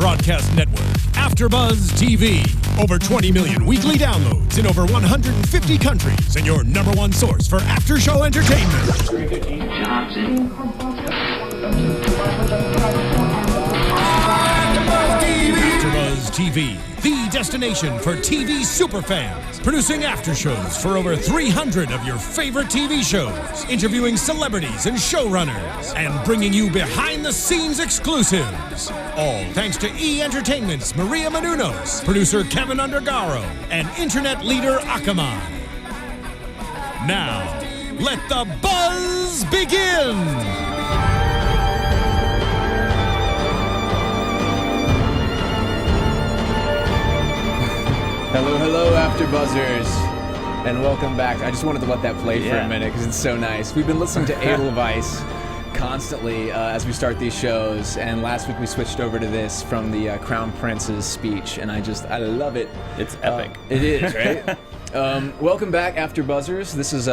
broadcast network, AFTERBUZZ TV. Over 20 million weekly downloads in over 150 countries, and your #1 source for after-show entertainment. AFTERBUZZ TV, the destination for TV superfans, producing after-shows for over 300 of your favorite TV shows, interviewing celebrities and showrunners, and bringing you behind-the-scenes exclusives. All thanks to E! Entertainment's Maria Menounos, producer Kevin Undergaro, and internet leader Akamai. Now, let the buzz begin! Hello, AfterBuzzers, and welcome back. I just wanted to let that play for a minute because it's so nice. We've been listening to Edelweiss constantly as we start these shows, and last week we switched over to this from the Crown Prince's speech, and I love it. It's epic. It is, right? Welcome back, AfterBuzzers. This is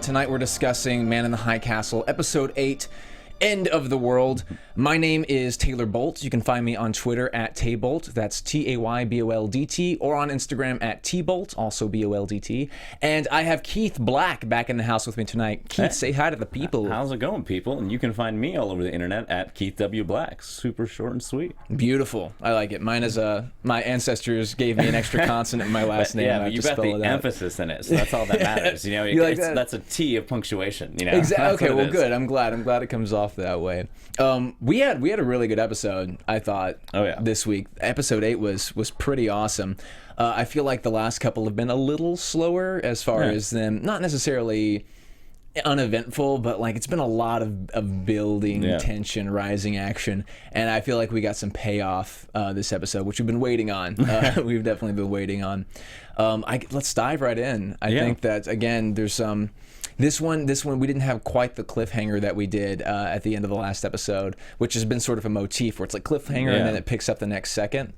tonight we're discussing Man in the High Castle, Episode 8. End of the World. My name is Taylor Bolt. You can find me on Twitter at Taybolt. That's Tayboldt, or on Instagram at Tbolt, also Boldt. And I have Keith Black back in the house with me tonight. Keith, say hi to the people. How's it going, people? And you can find me all over the internet at Keith W. Black. Super short and sweet. Beautiful. I like it. Mine is my ancestors gave me an extra consonant in my last name. Yeah, but you got the emphasis in it, so that's all that matters. You know, like that's a T of punctuation. You know, exactly. Okay, well, good. I'm glad it comes off that way. We had a really good episode, I thought. Oh yeah. This week, episode 8 was pretty awesome. I feel like the last couple have been a little slower as far as them, not necessarily uneventful, but like it's been a lot of building tension, rising action, and I feel like we got some payoff this episode, which we've been waiting on. We've definitely been waiting on. Let's dive right in. I think that again, there's some. This one, we didn't have quite the cliffhanger that we did at the end of the last episode, which has been sort of a motif where it's like cliffhanger and then it picks up the next second.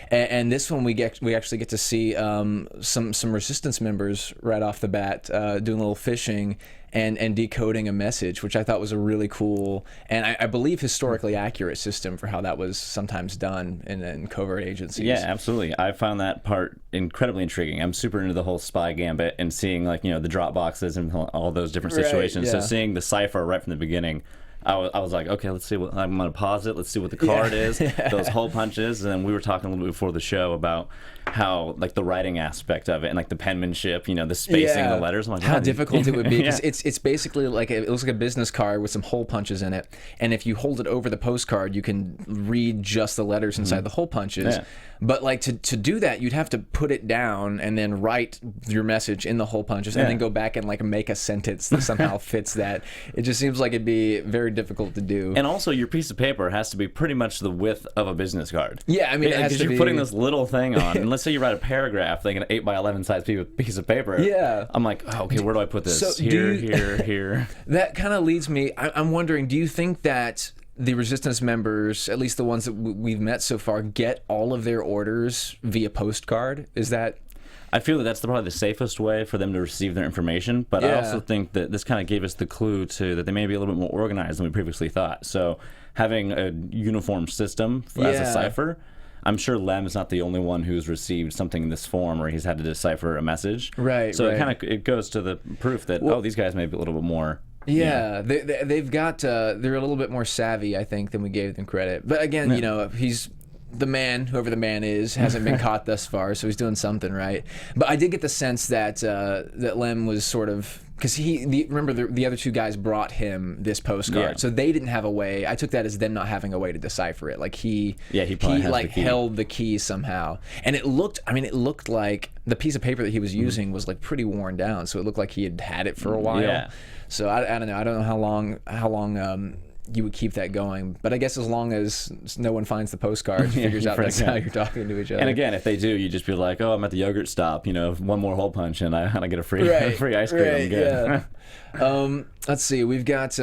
And this one, we actually get to see some Resistance members right off the bat doing a little fishing and decoding a message, which I thought was a really cool and I believe historically accurate system for how that was sometimes done in covert agencies. Yeah, absolutely. I found that part incredibly intriguing. I'm super into the whole spy gambit and seeing like, you know, the drop boxes and all those different situations. Right, so seeing the cipher right from the beginning, I was like, okay, let's see what I'm going to pause it. Let's see what the card is, those hole punches. And then we were talking a little bit before the show about how like the writing aspect of it and like the penmanship, you know, the spacing of the letters. I'm like, how difficult it would be because it's basically like it looks like a business card with some hole punches in it. And if you hold it over the postcard, you can read just the letters inside the hole punches. Yeah. But like to do that, you'd have to put it down and then write your message in the hole punches and then go back and like make a sentence that somehow fits that. It just seems like it'd be very difficult to do. And also your piece of paper has to be pretty much the width of a business card. Yeah, I mean, because you're putting this little thing on, and let's say you write a paragraph, like an 8x11 size piece of paper. Yeah. I'm like, oh, okay, where do I put this? So here. That kind of leads me, I'm wondering, do you think that the Resistance members, at least the ones that we've met so far, get all of their orders via postcard? Is that... I feel that that's probably the safest way for them to receive their information, but I also think that this kind of gave us the clue to that they may be a little bit more organized than we previously thought. So having a uniform system as a cipher, I'm sure Lem is not the only one who's received something in this form where he's had to decipher a message. Right. So it goes to the proof that these guys may be a little bit more. Yeah, they've got they're a little bit more savvy, I think, than we gave them credit. But again, you know, he's the man, whoever the man is, hasn't been caught thus far, so he's doing something right. But I did get the sense that that Lem was sort of, because remember the other two guys brought him this postcard, so they didn't have a way. I took that as them not having a way to decipher it. Like he like held the key somehow, and it looked like the piece of paper that he was using was like pretty worn down, so it looked like he had it for a while. Yeah. So I don't know. I don't know how long you would keep that going, but I guess as long as no one finds the postcard, figures out that's how you're talking to each other. And again, if they do, you just be like, "Oh, I'm at the yogurt stop. You know, one more hole punch, and I get a free ice cream. I'm good." Yeah. Let's see. We've got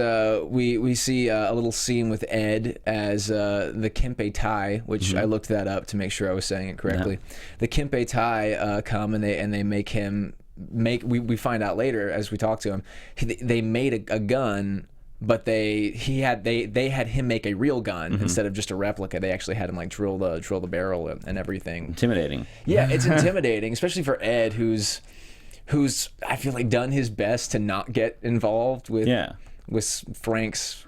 we see a little scene with Ed as the Kempe Tai, which I looked that up to make sure I was saying it correctly. The Kempe Tai come and they make him we find out later as we talk to him, they made a gun but they had him make a real gun instead of just a replica. They actually had him like drill the barrel and everything. Intimidating. Yeah, it's intimidating, especially for Ed, who's I feel like done his best to not get involved with Frank's.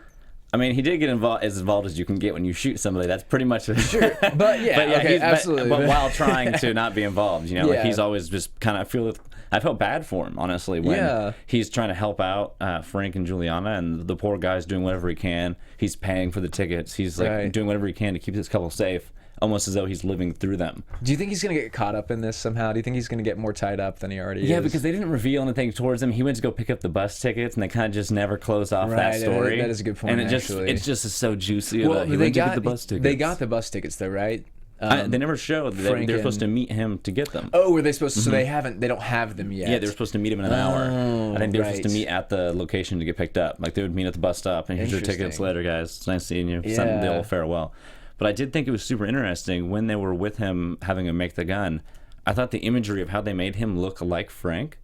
I mean, he did get as involved as you can get when you shoot somebody. That's pretty much sure. But yeah, okay, absolutely. But while trying to not be involved, you know, like he's always just kind of I felt bad for him, honestly, when he's trying to help out Frank and Juliana, and the poor guy's doing whatever he can. He's paying for the tickets. He's like doing whatever he can to keep this couple safe, almost as though he's living through them. Do you think he's going to get caught up in this somehow? Do you think he's going to get more tied up than he already is? Yeah, because they didn't reveal anything towards him. He went to go pick up the bus tickets, and they kind of just never closed off that story. That is a good point, and it's just so juicy. Well, they got the bus tickets. They got the bus tickets, though, right? They never showed. They're supposed to meet him to get them. Oh, were they supposed to? So they don't have them yet. Yeah, they were supposed to meet him in an hour. I think they were supposed to meet at the location to get picked up. Like, they would meet at the bus stop, and here's your tickets later, guys. It's nice seeing you. Send the old farewell. But I did think it was super interesting when they were with him having him make the gun. I thought the imagery of how they made him look like Frank,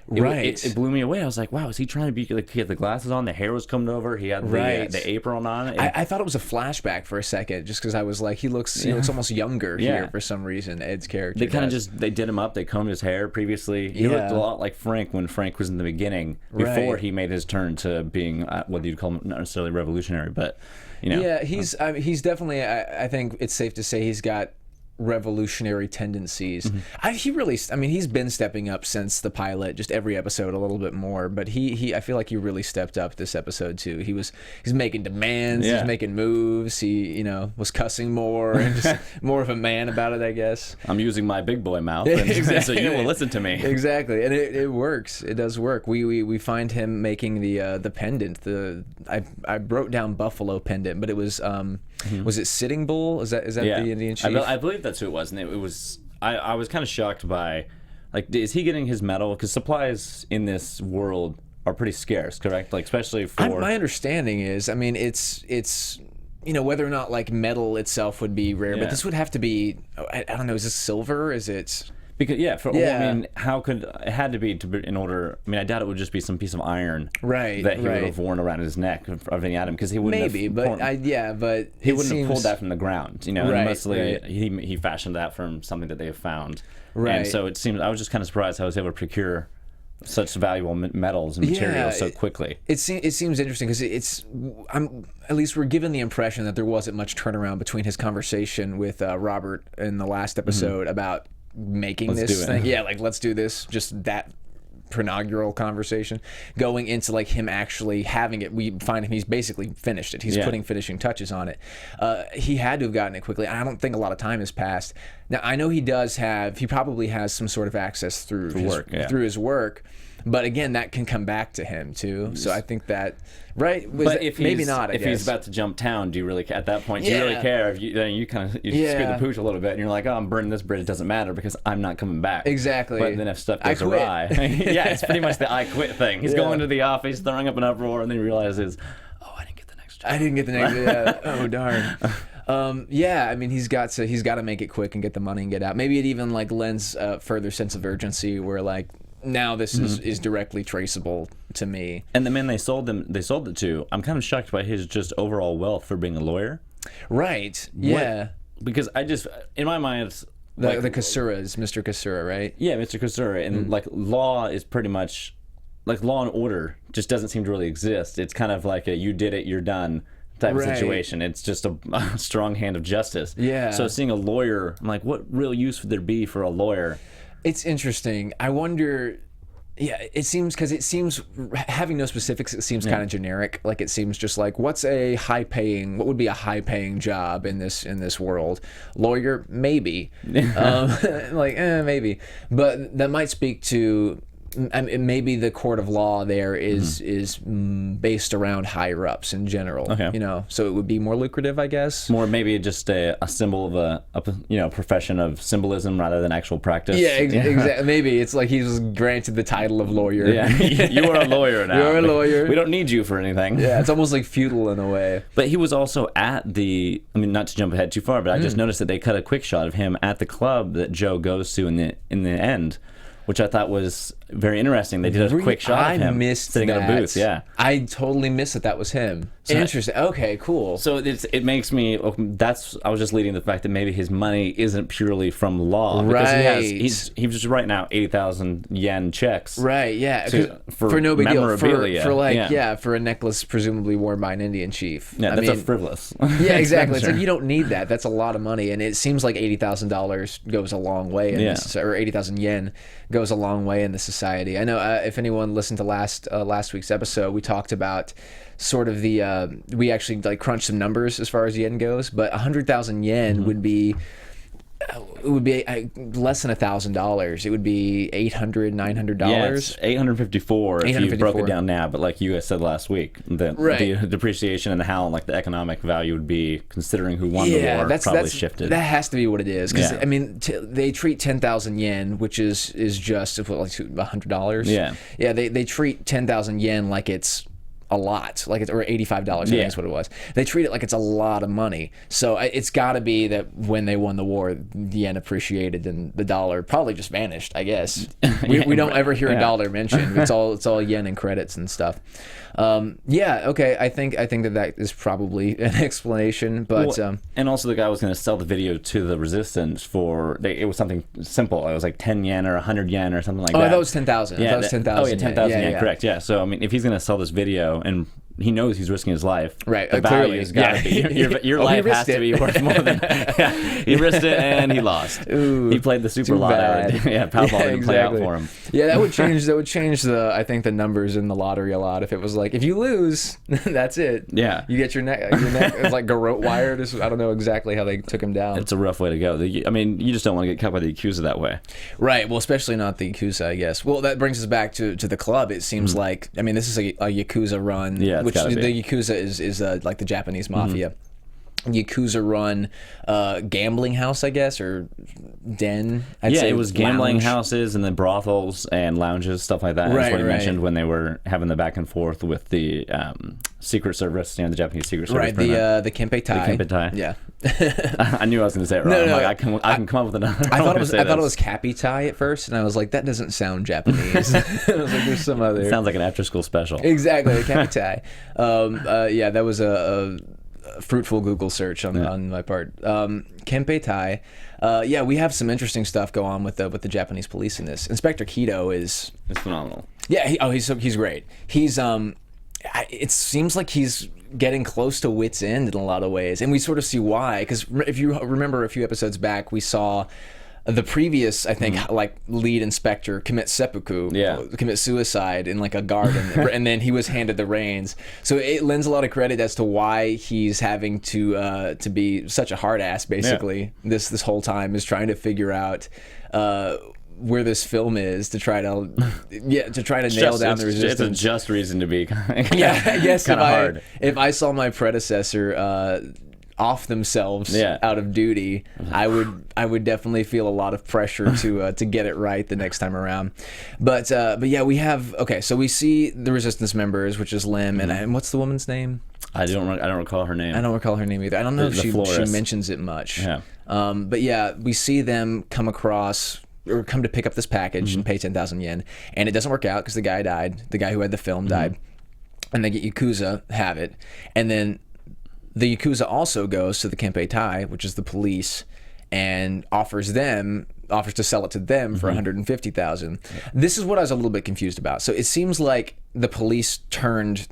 it blew me away. I was like, wow, is he trying to be like, he had the glasses on, the hair was coming over, he had the apron on. I thought it was a flashback for a second, just because I was like, he looks almost younger here for some reason. Ed's character. They kind of they did him up. They combed his hair previously. He looked a lot like Frank when Frank was in the beginning, before he made his turn to being what you'd call not necessarily revolutionary, but you know. Yeah, he's definitely. I think it's safe to say he's got revolutionary tendencies. He's been stepping up since the pilot, just every episode a little bit more, but I feel like he really stepped up this episode too. He's making demands, he's making moves, he was cussing more and just more of a man about it, I guess. I'm using my big boy mouth, and so you will listen to me. Exactly, and it works. It does work. We find him making the pendant. I wrote down buffalo pendant, but it was was it Sitting Bull? Is that the Indian chief? I believe that's who it was, and it was. I was kind of shocked by, like, is he getting his medal? Because supplies in this world are pretty scarce, correct? Like, especially for my understanding is, it's whether or not like metal itself would be rare, but this would have to be. I don't know. Is this silver? Is it? Because how could it had to be in order? I mean, I doubt it would just be some piece of iron, that he would have worn around his neck of any item, because he wouldn't he wouldn't have pulled that from the ground, and mostly he fashioned that from something that they have found, and so it seems I was just kind of surprised how he was able to procure such valuable metals and materials so quickly. It seems interesting because at least we're given the impression that there wasn't much turnaround between his conversation with Robert in the last episode about making this thing. Yeah, like, let's do this. Just that inaugural conversation. Going into like him actually having it, we find him, he's basically finished it. He's putting finishing touches on it. He had to have gotten it quickly. I don't think a lot of time has passed. Now, I know he probably has some sort of access through his work. But again, that can come back to him too. So I think that, right? But if he's about to jump town, do you really at that point? Do you really care? If you kind of screw the pooch a little bit, and you're like, oh, I'm burning this bridge. It doesn't matter because I'm not coming back. Exactly. But then if stuff goes awry, it's pretty much the I quit thing. He's going to the office, throwing up an uproar, and then he realizes, oh, I didn't get the next job. Oh darn. I mean, he's got to make it quick and get the money and get out. Maybe it even like lends a further sense of urgency where like, now this is directly traceable to me. And the man they sold it to, I'm kind of shocked by his just overall wealth for being a lawyer. Right. Yeah. Because I just, in my mind, it's the Kasura is Mr. Kasura, right? Yeah, Mr. Kasura. And like law is pretty much, like law and order just doesn't seem to really exist. It's kind of like a you did it, you're done type of situation. It's just a strong hand of justice. Yeah. So seeing a lawyer, I'm like, what real use would there be for a lawyer? It's interesting. I wonder. Yeah, it seems having no specifics. It seems kind of generic. Like it seems just like what would be a high paying job in this world? Lawyer, maybe. Maybe. But that might speak to. Maybe the court of law there is based around higher ups in general. Okay. So it would be more lucrative, I guess. More maybe just a symbol of a profession of symbolism rather than actual practice. Yeah, exactly. Maybe it's like he was granted the title of lawyer. Yeah, you are a lawyer now. You're a lawyer. We don't need you for anything. Yeah, it's almost like feudal in a way. But he was also at the. I mean, not to jump ahead too far, but I just noticed that they cut a quick shot of him at the club that Joe goes to in the end, which I thought was. very interesting. They did a quick shot of him sitting in a booth. Yeah, I totally missed that was him. So interesting. Okay, cool. So it makes me. I was just leading the fact that maybe his money isn't purely from law, because he's just writing out 80,000 yen checks. Right. Yeah. For no big deal. For For a necklace presumably worn by an Indian chief. Yeah, that's a frivolous. Yeah, exactly. It's like, you don't need that. That's a lot of money, and it seems like $80,000 goes a long way in this, or 80,000 yen goes a long way in the society. I know if anyone listened to last week's episode, we talked about sort of we actually like crunched some numbers as far as yen goes, but 100,000 yen would be less than $1,000. It would be $800, $900. Yeah, it's $854 if you broke it down now. But like you guys said last week, the depreciation and how like the economic value would be, considering who won the war, probably shifted. That has to be what it is, because I mean, they treat 10,000 yen, which is just like $100. Yeah. They treat 10,000 yen like it's a lot, like it's, or $85, I think is what it was. They treat it like it's a lot of money. So it's got to be that when they won the war, the yen appreciated and the dollar probably just vanished, I guess. We don't ever hear a dollar mentioned. It's all yen and credits and stuff. Okay, I think that is probably an explanation, but and also the guy was going to sell the video to the resistance it was something simple. It was like 10 yen or 100 yen or something like that. Oh, that was 10,000. Yeah, that was 10,000. Oh, yeah, 10,000 yen, correct. Yeah. So I mean, if he's going to sell this video and he knows he's risking his life, right? The value has got to be your life has to be worth more than. He risked it and he lost. Ooh, he played the super lotto. Powerball didn't play out for him. Yeah, that would change. I think the numbers in the lottery a lot. If it was like, if you lose, that's it. Yeah, you get your neck. It's like garrote wired. I don't know exactly how they took him down. It's a rough way to go. I mean, you just don't want to get caught by the Yakuza that way. Right. Well, especially not the Yakuza, I guess. Well, that brings us back to the club. It seems like, I mean, this is a Yakuza run. Yeah, which the Yakuza is like the Japanese mafia. Yakuza run gambling house, I guess, or den. I'd say it was gambling lounge. Houses and then brothels and lounges, stuff like that. That's what he mentioned when they were having the back and forth with the Secret Service, the Japanese Secret Service. Right, the Kempe Tai. The Kempe Tai. Yeah. I knew I was going to say it wrong. No. I can come up with another. I thought it was Cappy Tai at first, and I was like, that doesn't sound Japanese. I was like, there's some other. It sounds like an after-school special. Exactly, Cappy Tai. That was a fruitful Google search on my part. Kempe Tai. We have some interesting stuff go on with the Japanese police in this. Inspector Kido is phenomenal. Yeah, he's great. He's it seems like he's getting close to wit's end in a lot of ways, and we sort of see why. Because if you remember a few episodes back, we saw the previous, I think, like lead inspector commit seppuku, commit suicide in like a garden, and then he was handed the reins. So it lends a lot of credit as to why he's having to be such a hard ass. Basically, this whole time is trying to figure out where this film is to try to nail down the resistance. It's a just reason to be. I guess hard. If I saw my predecessor off themselves out of duty, I would definitely feel a lot of pressure to get it right the next time around. But we have so we see the resistance members, which is Lim and what's the woman's name? I don't recall her name. I don't recall her name either. I don't know if she mentions it much. Yeah. We see them come to pick up this package and pay 10,000 yen, and it doesn't work out because the guy died. The guy who had the film died, and they get Yakuza have it, and then the Yakuza also goes to the Kempe Tai, which is the police, and offers to sell it to them for 150,000. This is what I was a little bit confused about. So it seems like the police turned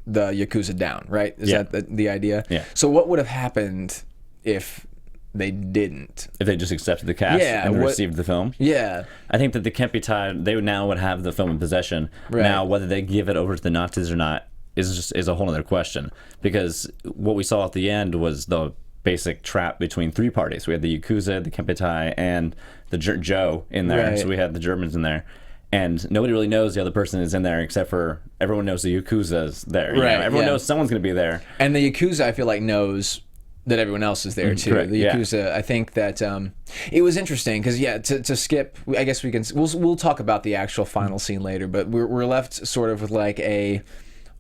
the Yakuza down, right? Is that the idea? Yeah. So what would have happened if they didn't? If they just accepted the cash and received the film? Yeah. I think that the Kempe Tai, they would have the film in possession. Right. Now, whether they give it over to the Nazis or not is a whole other question. Because what we saw at the end was the basic trap between three parties. We had the Yakuza, the Kempe Tai, and the Joe in there. Right. So we had the Germans in there. And nobody really knows the other person is in there except for everyone knows the Yakuza's there. Right. Everyone knows someone's going to be there. And the Yakuza, I feel like, knows that everyone else is there too. Correct. The Yakuza, I think that it was interesting because to skip, I guess we'll talk about the actual final scene later, but we're left sort of with like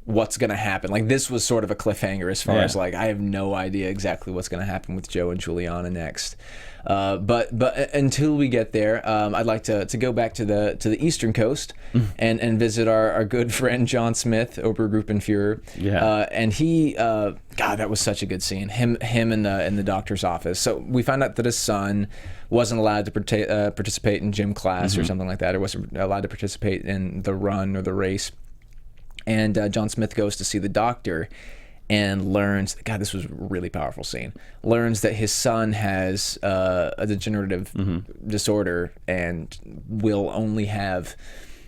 what's going to happen. Like, this was sort of a cliffhanger as far as like, I have no idea exactly what's going to happen with Joe and Juliana next. But until we get there, I'd like to go back to the Eastern Coast and visit our good friend John Smith, Obergruppenführer. Yeah. And he, God, that was such a good scene. Him in the doctor's office. So we found out that his son wasn't allowed to participate in gym class or something like that, or wasn't allowed to participate in the run or the race. And John Smith goes to see the doctor and learns, God, this was a really powerful scene, learns that his son has a degenerative disorder and will only have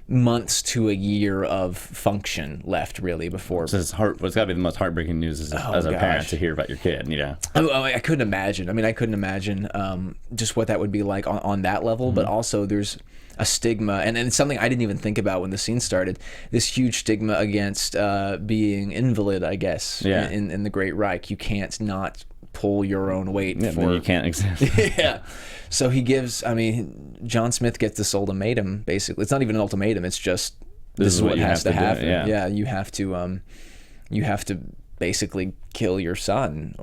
months to a year of function left, really, before. So it's got to be the most heartbreaking news as a parent to hear about your kid, you know? I couldn't imagine. I mean, I couldn't imagine just what that would be like on that level, but also there's a stigma, and it's something I didn't even think about when the scene started, this huge stigma against being invalid, I guess, in the Great Reich. You can't not pull your own weight. You can't exist. Yeah. So he gives, I mean, John Smith gets this ultimatum, basically. It's not even an ultimatum, it's just, this is what has to happen. Yeah, you have to basically kill your son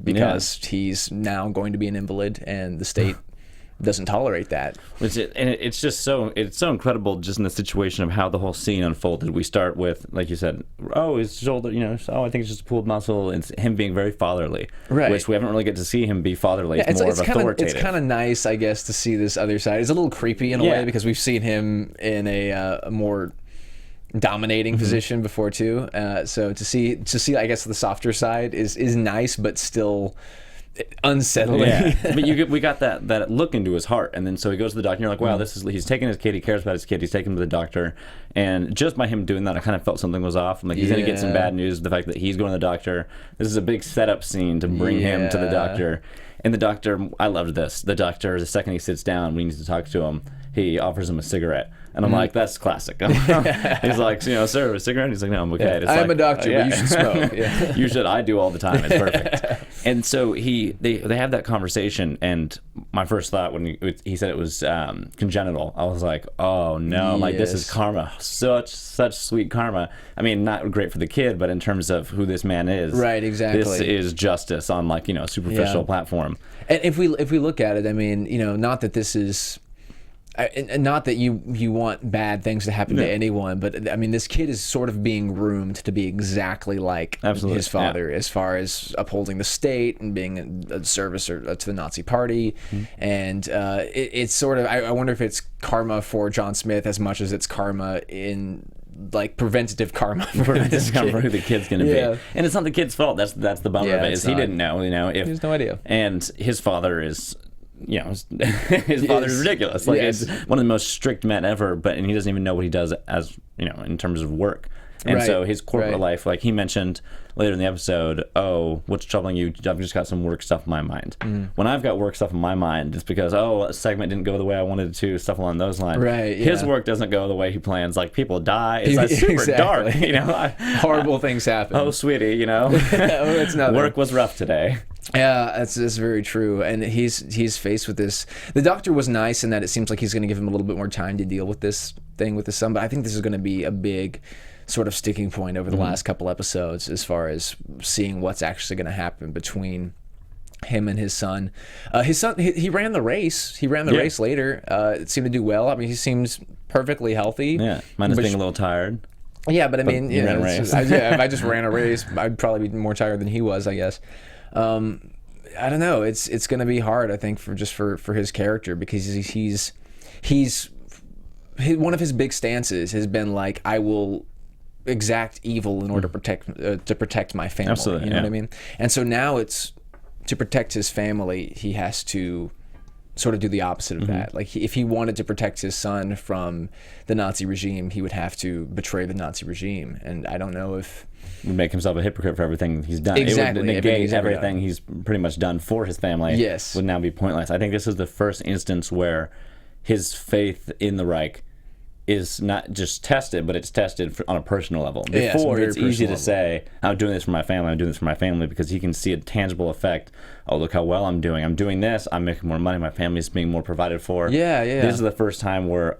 because he's now going to be an invalid, and the state doesn't tolerate that. It's just so incredible, just in the situation of how the whole scene unfolded. We start with, like you said, his shoulder, you know, I think it's just a pulled muscle. It's him being very fatherly, right? Which we haven't really get to see him be fatherly. It's more authoritative. It's kind of nice, I guess, to see this other side. It's a little creepy in a way, because we've seen him in a more dominating position before too. So to see, I guess, the softer side is nice, but still unsettling. Yeah. But we got that look into his heart, and then so he goes to the doctor, and you're like, wow, he's taking his kid, he cares about his kid, he's taking him to the doctor, and just by him doing that, I kind of felt something was off. I'm like, he's gonna get some bad news. The fact that he's going to the doctor, this is a big setup scene to bring him to the doctor. And the doctor, I loved this. The doctor, the second he sits down, we need to talk to him, he offers him a cigarette. And I'm like, that's classic. He's like, sir, a cigarette? He's like, no, I'm okay. Yeah. I'm a doctor, but you should smoke. You should. I do all the time. It's perfect. And so they have that conversation, and my first thought when he said it was congenital, I was like, oh no, I'm like, this is karma. Such sweet karma. I mean, not great for the kid, but in terms of who this man is, right? Exactly. This is justice on, like, a superficial platform. And if we look at it, I mean, not that this is. Not that you want bad things to happen to anyone, but I mean, this kid is sort of being groomed to be exactly like his father, as far as upholding the state and being a service to the Nazi Party. And it's sort of, I wonder if it's karma for John Smith as much as it's karma in, like, preventative karma for this kid. For who the kid's going to be. And it's not the kid's fault. That's the bummer of it, is he didn't know. He has no idea. And his father is, his father is ridiculous. Like, it's one of the most strict men ever, and he doesn't even know what he does as, in terms of work. And so his corporate life, like he mentioned later in the episode, oh, what's troubling you? I've just got some work stuff in my mind. When I've got work stuff in my mind, it's because, a segment didn't go the way I wanted it to, stuff along those lines. Right. His work doesn't go the way he plans. Like, people die. It's like super dark. Horrible things happen. Oh, sweetie, it's nothing. Work was rough today. Yeah, that's very true. And he's faced with this. The doctor was nice in that it seems like he's going to give him a little bit more time to deal with this thing with his son. But I think this is going to be a big sort of sticking point over the last couple episodes, as far as seeing what's actually going to happen between him and his son. He ran the race. He ran the race later. It seemed to do well. I mean, he seems perfectly healthy. Yeah, minus being a little tired. Yeah, but I mean, ran a race. If I just ran a race, I'd probably be more tired than he was, I guess. I don't know. It's going to be hard, I think, for his character, because he's one of his big stances has been like, I will exact evil in order to protect my family. Absolutely, you know what I mean? And so now it's to protect his family, he has to sort of do the opposite of that. Like, if he wanted to protect his son from the Nazi regime, he would have to betray the Nazi regime. And I don't know if would make himself a hypocrite for everything he's done. Exactly. It would negate everything he's pretty much done for his family. Yes. Would now be pointless. I think this is the first instance where his faith in the Reich is not just tested, but it's tested on a personal level. Before, it's easy to say, I'm doing this for my family, because he can see a tangible effect. Oh, look how well I'm doing. I'm doing this. I'm making more money. My family's being more provided for. Yeah. This is the first time where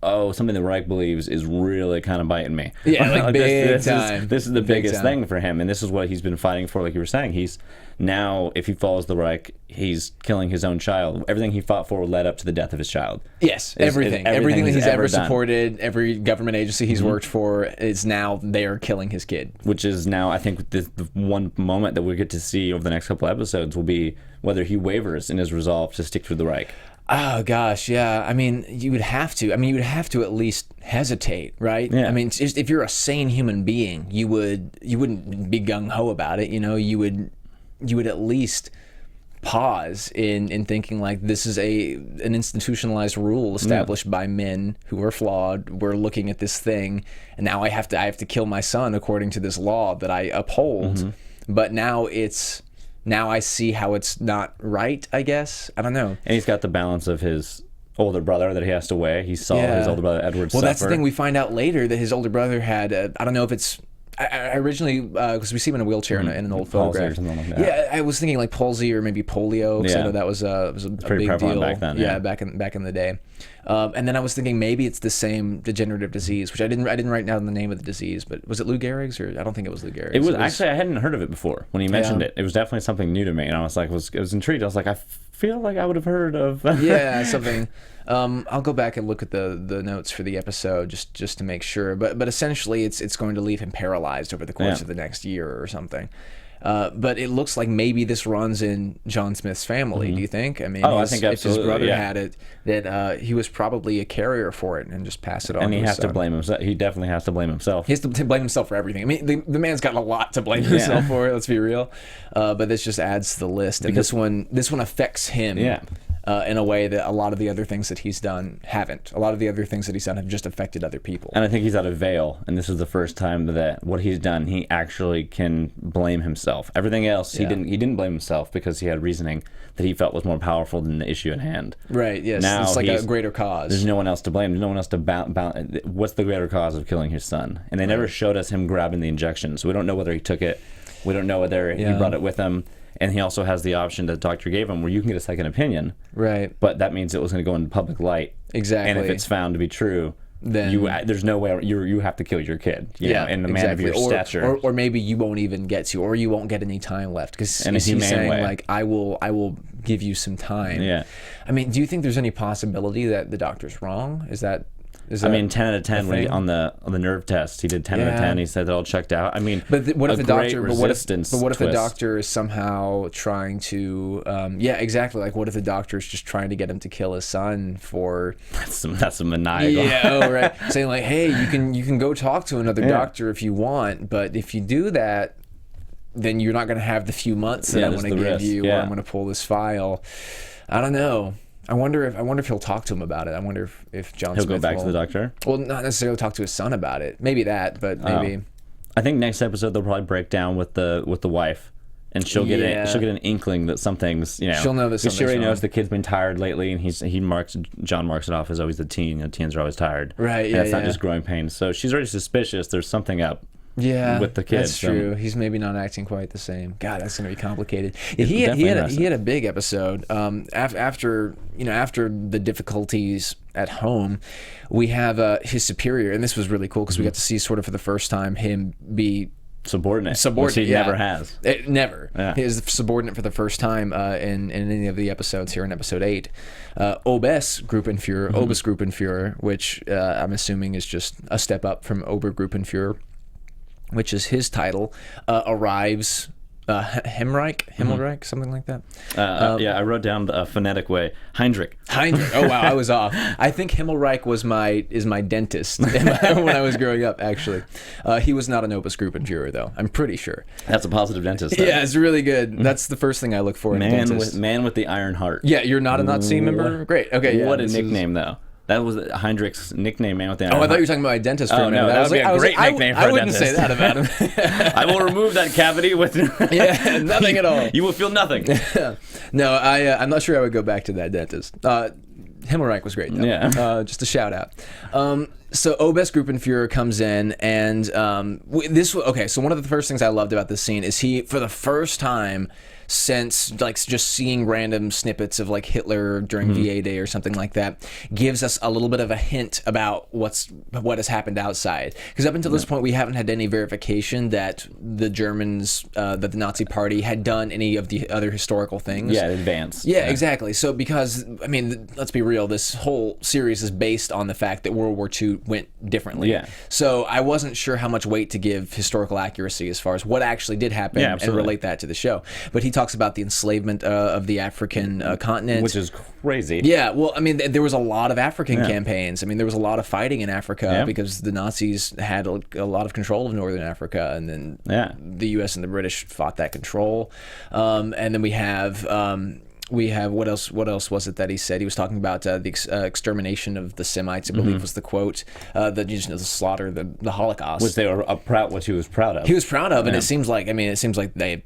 oh, something that Reich believes is really kind of biting me. Yeah, like big this time. This is the Big biggest time. thing for him, and this is what he's been fighting for. Like you were saying, he's now, if he follows the Reich, he's killing his own child. Everything he fought for led up to the death of his child. Yes, everything that he's ever supported, every government agency he's worked for, is now they are killing his kid. Which is now, I think, the one moment that we get to see over the next couple episodes will be whether he wavers in his resolve to stick through the Reich. Oh gosh, yeah. I mean, you would have to. I mean, you would have to at least hesitate, right? Yeah. I mean, it's just, if you're a sane human being, you wouldn't be gung ho about it. You know, you would at least pause in thinking like, this is an institutionalized rule established by men who are flawed. We're looking at this thing, and now I have to kill my son according to this law that I uphold. But now I see how it's not right, I guess. I don't know. And he's got the balance of his older brother that he has to weigh. He saw his older brother Edward suffer. Well, that's the thing. We find out later that his older brother had, I don't know if it's, I originally, because we see him in a wheelchair in an old photograph. Or something like that. Yeah, I was thinking like palsy or maybe polio, because I know that was a pretty big deal back then. Yeah, back in the day. And then I was thinking maybe it's the same degenerative disease, which I didn't write down the name of the disease, but was it Lou Gehrig's, or I don't think it was Lou Gehrig's. It was actually, I hadn't heard of it before when he mentioned it. It was definitely something new to me, and I was like, I was intrigued. I was like, I feel like I would have heard of. Yeah, something. I'll go back and look at the notes for the episode just to make sure. But essentially, it's going to leave him paralyzed over the course of the next year or something. But it looks like maybe this runs in John Smith's family. Do you think? I mean, I think if his absolutely, brother had it, that he was probably a carrier for it and just pass it on. And he to his has to son. blame himself. He definitely has to blame himself. He has to blame himself for everything. I mean, the man's got a lot to blame himself for. Let's be real. But this just adds to the list, and this one affects him. Yeah. In a way that a lot of the other things that he's done haven't. A lot of the other things that he's done have just affected other people. And I think he's out of veil, and this is the first time that what he's done, he actually can blame himself. Everything else, he didn't blame himself because he had reasoning that he felt was more powerful than the issue at hand. Right. Yes. Now it's like a greater cause. There's no one else to blame. There's no one else to what's the greater cause of killing his son? And they never showed us him grabbing the injection, so we don't know whether he took it. We don't know whether he brought it with him. And he also has the option that the doctor gave him where you can get a second opinion. Right. But that means it was going to go into public light. Exactly. And if it's found to be true, then there's no way you have to kill your kid. You know, in the man of your stature. Or maybe you won't even get to, or you won't get any time left, because he's saying way. like, I will give you some time. Yeah. I mean, do you think there's any possibility that the doctor's wrong? Is that I mean, 10 out of 10 when on the nerve test, he did 10 out of 10. He said it all checked out. I mean, what if the doctor? But what if the doctor is somehow trying to? Yeah, exactly. Like, what if the doctor is just trying to get him to kill his son for? That's a maniacal. Yeah, right. Saying like, hey, you can go talk to another doctor if you want, but if you do that, then you're not going to have the few months that I want to give you, or I'm going to pull this file. I don't know. I wonder if he'll talk to him about it. I wonder if John Smith will go back to the doctor. Well, not necessarily talk to his son about it. Maybe that, but maybe. I think next episode they'll probably break down with the wife, and she'll get an inkling that something's She'll know that something's she already wrong. knows the kid's been tired lately, and John marks it off as always the teen. The teens are always tired. Right. And it's not just growing pains. So she's already suspicious. There's something up. Yeah, with the kids. That's true. He's maybe not acting quite the same. God, that's gonna be complicated. He had a big episode. After the difficulties at home, we have his superior, and this was really cool because we got to see sort of for the first time him be subordinate, which he never has. Never. Yeah. He is subordinate for the first time in any of the episodes here in episode 8. Obergruppenführer, which I'm assuming is just a step up from Obergruppenführer, which is his title, arrives. Himmelreich, something like that. I wrote down the phonetic way. Heinrich. Oh wow, I was off. I think Himmelreich is my dentist when I was growing up. Actually, he was not an Obergruppenführer though. I'm pretty sure. That's a positive dentist. Though. Yeah, it's really good. That's the first thing I look for in a dentist. Man with the iron heart. Yeah, you're not a Nazi member. Great. Okay. Yeah, what a nickname though. That was Heinrich's nickname, man with the iron heart. I thought you were talking about my dentist for a minute. No, that would be a great nickname for a dentist. I wouldn't say that about him. I will remove that cavity with... nothing at all. You will feel nothing. No, I'm not sure I would go back to that dentist. Himmelreich was great, though. Yeah. Just a shout out. So Obergruppenführer comes in, and okay. So one of the first things I loved about this scene is he, for the first time since like just seeing random snippets of like Hitler during VA Day or something like that, gives us a little bit of a hint about what has happened outside. Because up until this point, we haven't had any verification that the Germans, that the Nazi Party had done any of the other historical things. Yeah, advanced. Yeah, exactly. So because, I mean, let's be real, this whole series is based on the fact that World War II went differently. Yeah. So I wasn't sure how much weight to give historical accuracy as far as what actually did happen and relate that to the show. But he talks about the enslavement of the African continent. Which is crazy. Yeah, well, I mean, there was a lot of African campaigns. I mean, there was a lot of fighting in Africa because the Nazis had a lot of control of Northern Africa, and then the U.S. and the British fought that control. And then we have what else? What else was it that he said? He was talking about the extermination of the Semites, I believe was the quote. The slaughter, the Holocaust, which they were which he was proud of. He was proud of, and it seems like they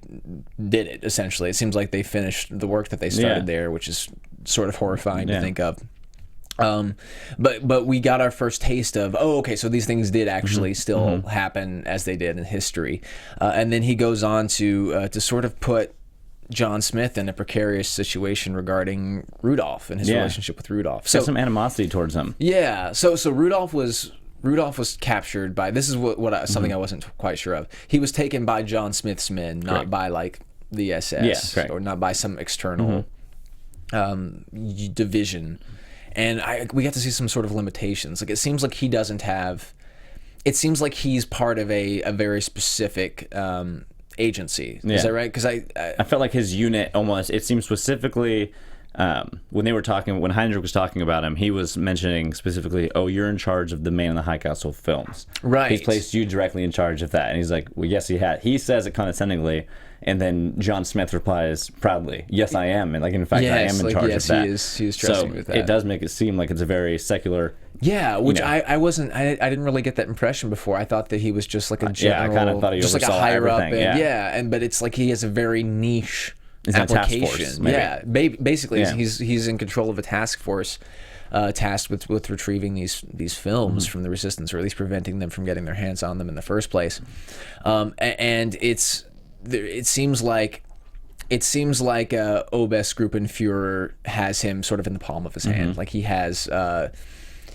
did it essentially. It seems like they finished the work that they started there, which is sort of horrifying to think of. But we got our first taste of, so these things did actually still happen as they did in history, and then he goes on to sort of put John Smith in a precarious situation regarding Rudolph and his relationship with Rudolph. So some animosity towards him. Yeah. So Rudolph was captured by, this is something I wasn't quite sure of. He was taken by John Smith's men, not by like the SS or not by some external division. And we got to see some sort of limitations. Like it seems like he doesn't have. It seems like he's part of a very specific agency. Is that right? Because I felt like his unit almost. It seems specifically when Heinrich was talking about him, he was mentioning specifically, you're in charge of the Man in the High Castle films. Right. He's placed you directly in charge of that, and he's like, well, yes, he had. He says it condescendingly. And then John Smith replies proudly, "Yes, I am." And like, in fact, I am in charge of that. He is trusting with that. It does make it seem like it's a very secular. Yeah, which I wasn't. I didn't really get that impression before. I thought that he was just like a general, I kind of thought he just like a oversaw higher up. everything, But it's like he has a very niche application. Task force, maybe. Basically, he's in control of a task force. Tasked with retrieving these films from the resistance, or at least preventing them from getting their hands on them in the first place. And it seems like Obergruppenführer has him sort of in the palm of his hand. Like he has,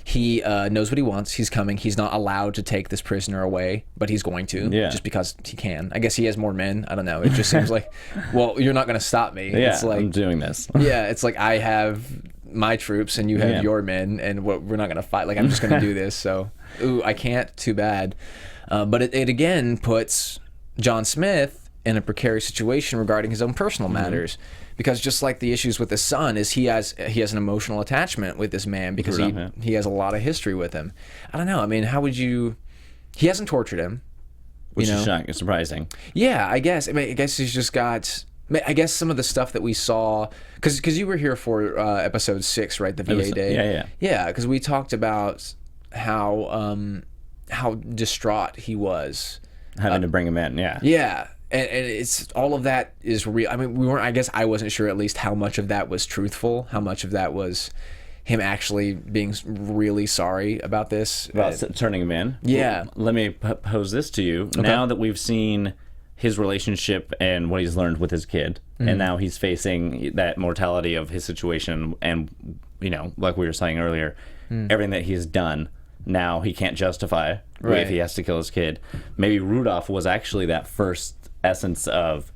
he knows what he wants. He's coming. He's not allowed to take this prisoner away, but he's going to, just because he can. I guess he has more men. I don't know. It just seems like, well, you're not going to stop me. Yeah, it's like, I'm doing this. It's like I have my troops and you have your men, and we're not going to fight. Like I'm just going to do this. So, I can't. Too bad. But it again puts John Smith in a precarious situation regarding his own personal matters, because just like the issues with his son, is he has an emotional attachment with this man because he has a lot of history with him. I don't know. I mean, how would you? He hasn't tortured him, which is shocking, surprising. Yeah, I guess. I mean, I guess he's just got. I guess some of the stuff that we saw, because you were here for episode 6, right? The VA Day. Yeah. Because we talked about how distraught he was having to bring him in. Yeah. Yeah. And it's all of that is real. I mean, I guess I wasn't sure at least how much of that was truthful, how much of that was him actually being really sorry about this. About turning him in? Yeah. Well, let me pose this to you. Okay. Now that we've seen his relationship and what he's learned with his kid, and now he's facing that mortality of his situation, and, like we were saying earlier, everything that he's done, now he can't justify if he has to kill his kid. Maybe Rudolph was actually that first essence of,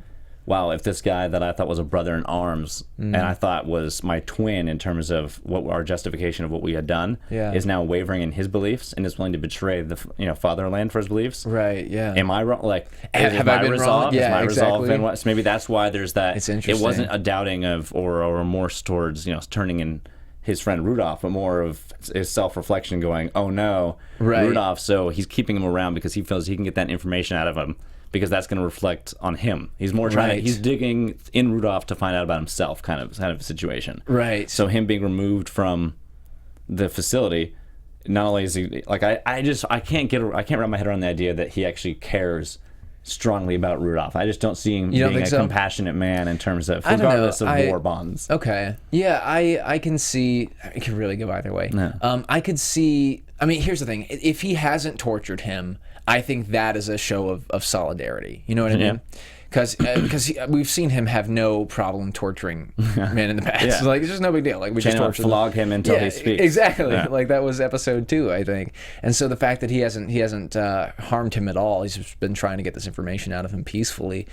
wow, if this guy that I thought was a brother in arms and I thought was my twin in terms of what our justification of what we had done is now wavering in his beliefs and is willing to betray the fatherland for his beliefs. Right. Yeah. Am I wrong? Like, have I been wrong? Yeah, is my exactly. resolve been so maybe that's why there's that. It's interesting. It wasn't a doubting of or a remorse towards turning in his friend Rudolph, but more of his self-reflection, going, oh no, Rudolph. So he's keeping him around because he feels he can get that information out of him, because that's going to reflect on him. He's more trying. He's digging in Rudolph to find out about himself, kind of a situation. Right. So him being removed from the facility, not only is he like I can't wrap my head around the idea that he actually cares strongly about Rudolph. I just don't see him being a compassionate man in terms of, regardless of war bonds. Okay. Yeah, I can see. It could really go either way. No. I could see I mean, here's the thing. If he hasn't tortured him, I think that is a show of solidarity. You know what I mean? Because we've seen him have no problem torturing men in the past. Yeah. Like, it's just no big deal. Like, we just torture flog him until he speaks. Exactly. Yeah. Like, that was episode 2, I think. And so the fact that he hasn't harmed him at all, he's just been trying to get this information out of him peacefully,